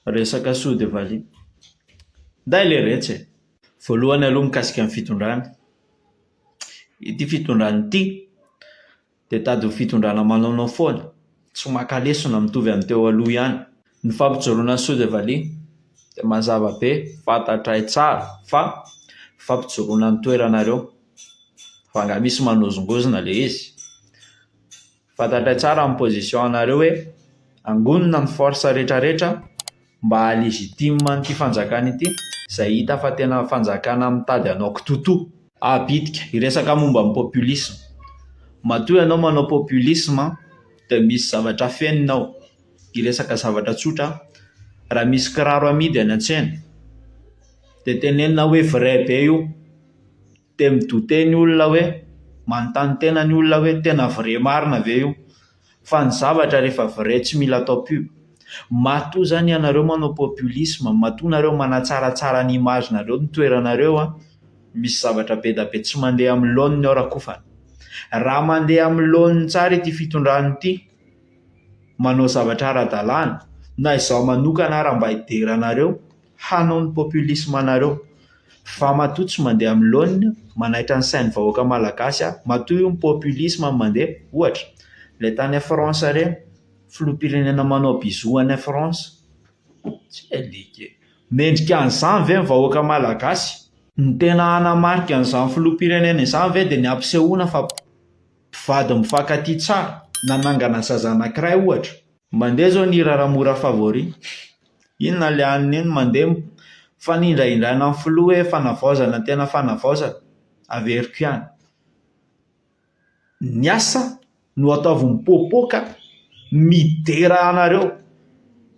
Resaka soa dia valia. Nday ilay retsy e. Voalohany aloha mikasika ny fitondrana. Ity fitondrana ity dia tady ho fitondrana manaonao foana, tsy maka lesona mitovy amin'ny teo aloha ihany. Ny fampijoroana soa dia valia dia mazava be, fantatray tsara fa fampijoroana ny toeranareo, fa nga misy manozongozona ilay izy. Fantatray tsara amin'ny position anareo hoe angonina ny force rehetrarehetra mba halegitima an'ity fanjakana ity, izay hita fa tena fanjakana mitady anao kitotoa. Bitika hiresaka momba amin'ny populisme. Matoa ianao manao populisme dia misy zavatra fenonao. Hiresaka zavatra tsotra, raha misy kiraro amidy any an-tsena dia tenenina hoe vrai be io, dia midote ny olona hoe, manontany tena ny olona hoe tena vrai marina ve io, fa ny zavatra rehefa vrai tsy mila atao pub. Matoa zany ianareo manao populisme, matoa nareo manatsaratsara ny imaginareo, ny toeranareo misy zavatra be da be tsy mandeha amin'ny laoniny ao rakofana. Raha mandeha amin'ny laoniny tsara ity fitondrana ity, manao zavatra ara-dalàna, na izaho manokana raha mba hideranareo hanao ny populisme anareo, fa matoa tsy mandeha amin'ny laoniny, manaitra ny sain'ny vahoaka malagasy matoa io ny populisme mandeha. Ohatra, ilay tany a France ireny, filoham-pirenena manao bisou any France, tsy alika e. Mendrika an'izany ve ny vahoaka malagasy? Ny tena hanamarika an'izany filoham-pirenena izany ve dia ny ampisehoana fa mpivady mifankatia tsara, nanangana zaza anankiray ohatra. Mandeha zao ny hira Ramora favori, inona ilay aniny iny, mandeha fanindraindraina amin'ny filoha hoe fanavaozana tena fanavaozana, averiko ihany. Ny asa no ataovy mipoapoaka midera anareo,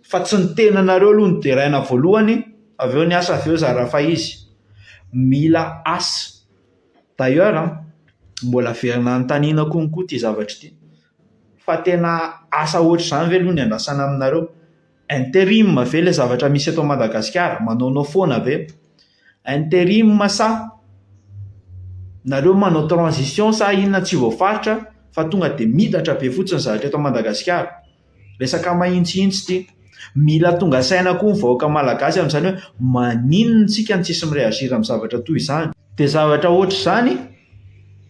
fa tsy ny tenanareo aloha ny deraina voalohany, avy eo ny asa, avy eo zara fa izy. Mila asa. D'ailleurs mbola verina anontaniana konkoa ity zavatra ity, fa tena asa ohatr'izany ve aloha ny andrasana aminareo? Intérim ve ilay zavatra misy eto Madagasikara? Manaonao foana ve? Intérim sa nareo manao transition sa inona tsy voafaritra fa tonga dia midatra be fotsiny zavatra eto Madagasikara? Resaka mahitsihitsy ity. Mila tonga saina koa ny vahoaka malagasy amin'izany hoe maninona tsika ny tsisy mireagira amin'ny zavatra toy izany. Dia zavatra ohatr'izany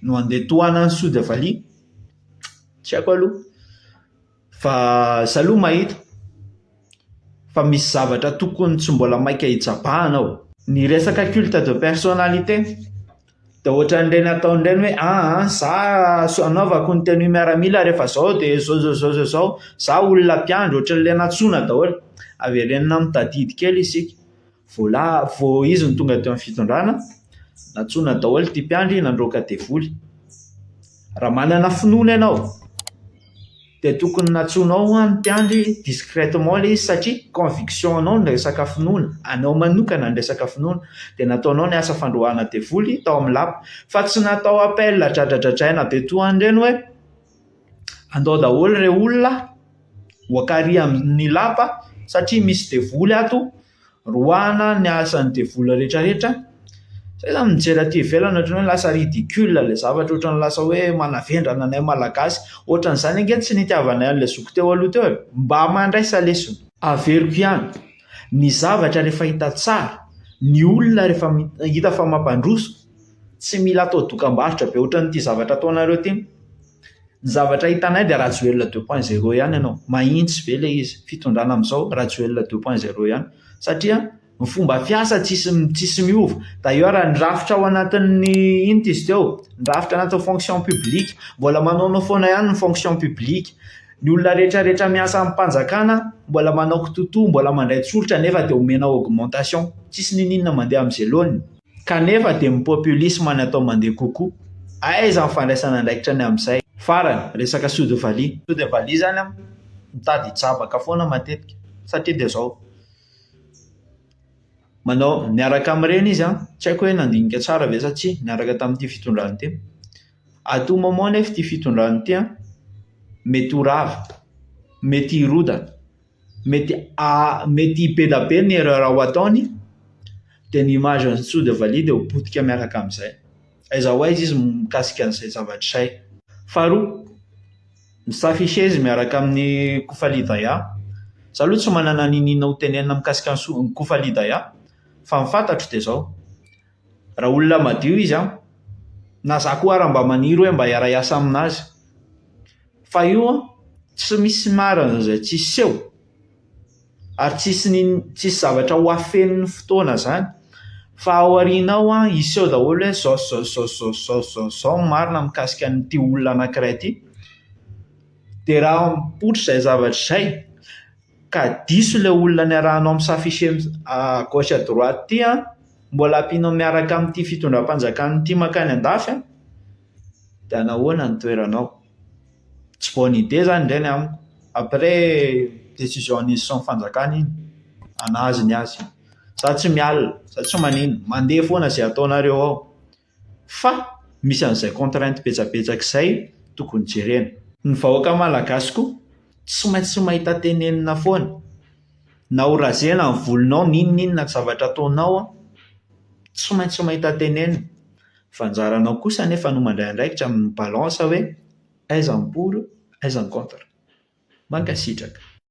no andeha tohanan'ny soa dia valia. Tsy haiko aloha, fa izaho aloha mahita fa misy zavatra tokony tsy mbola maika hijabahana ao. Ny resaka culte de personnalité dia ohatran'ireny ataon'ireny hoe za anaovako ny tenue miaramila rehefa zao dia zao, za olona mpiandry ohatran'ilay natsoina daholo. Averenina mitadidy kely isika. Vao izy ny tonga teo amin'ny fitondrana, natsoina daholo ity mpiandry, nandroaka devoly. Raha manana finoana ianao dia tokony natsoinao ny mpiandry discrètement ilay izy, satria conviction anao ny resaka finoana, anao manokana ny resaka finoana, dia nataonao ny asa fandroahana devoly tao amin'ny lapa, fa tsy natao appel dradradradraina be tohan'ireny hoe andao daholo ireo olona voakary amin'ny lapa satria misy devoly ato, roahana ny asan'ny devoly rehetrarehetra. Zay mijery aty ivelany ohatran'ny hoe lasa ridicule ilay zavatra, ohatran'ny lasa hoe manavendrana anay malagasy, ohatran'izany ange tsy nitiavanay an'ilay zoko teo aloha teo e, mba mandraisa lesona. Averiko ihany, ny zavatra rehefa hita tsara, ny olona rehefa hita fa mampandroso, tsy mila atao dokam-barotra be ohatran'ity zavatra ataonareo ity. Ny zavatra hitanay dia Rajoelina 2.0 ihany ianao, mahitsy be ilay izy. Fitondrana amin'izao Rajoelina 2.0 ihany, satria ny fomba fiasa tsisy miova. D'ailleurs nirafitra ao anatin'ny inona izy teo, nirafitra anatin'ny fonction publique, mbola manaonao foana ihany ny fonction publique. Ny olona rehetrarehetra miasa amin'ny mpanjakana mbola manao kitotoa, mbola mandray tsolitra, nefa dia omena augmentation, tsisy ninona mandeha amin'izay laoniny. Kanefa dia ny populisme ny atao mandeha kokoa. Aiza ny fandraisana andraikitra ny amin'izay? Farany resaka soa dia valia. Soa dia valia zany mitady hijabaka foana matetika, satria dia izao manao niaraka amin'ireny izy tsy haiko hoe nandinika tsara ve sa tsia niaraka tamin'ity fitondrana ity. À tout moment nefa ity fitondrana ity mety ho rava, mety hirodana, mety be da be ny erreur ao ataony, dia ny image ny soa dia valia dia ho potika miaraka amin'izay. Aiza ho aiza izy mikasika an'izay zavatra izay. Faharoa, misafishezy miaraka amin'ny Koufali Daya Za aloha tsy manana ninina ho tenenina mikasika ny kofalidaya fa mifantatro dia zao. Raha olona madio izy na za koa ary mba maniry hoe mba hiara-iasa aminazy. Fa io tsy misy marina izay tsy seho ary tsisy zavatra ho afen'ny fotoana zany fa ao aorianao iseho daholo hoe zao marina mikasika n'ity olona anankiray ity. Dia raha mipoitra izay zavatra izay ka diso ilay olona niarahanao misafisy gauche à droite ity mbola ampianao miaraka amin'ity fitondram-panjakana makany andafy dia nahoana ny toeranao? Tsy bonne idée zany indray ny amiko. Après décision-n'izy sy ny fanjakana iny anazy ny azy. Za tsy mialina, za tsy manino, mandeha foana izay ataonareo ao. Fa misy an'izay contrainte betsabetsaka izay tokony jerena. Ny vahoaka malagasy koa tsy maintsy mahita tenenina foana. Na ho razena ny volonao, n'inona zavatra ataonao tsy maintsy mahita tenenina. Fa anjaranao kosa anefa no mandray andraikitra amin'ny balance hoe aiza ny pour, aiza ny contre. Mankasitraka.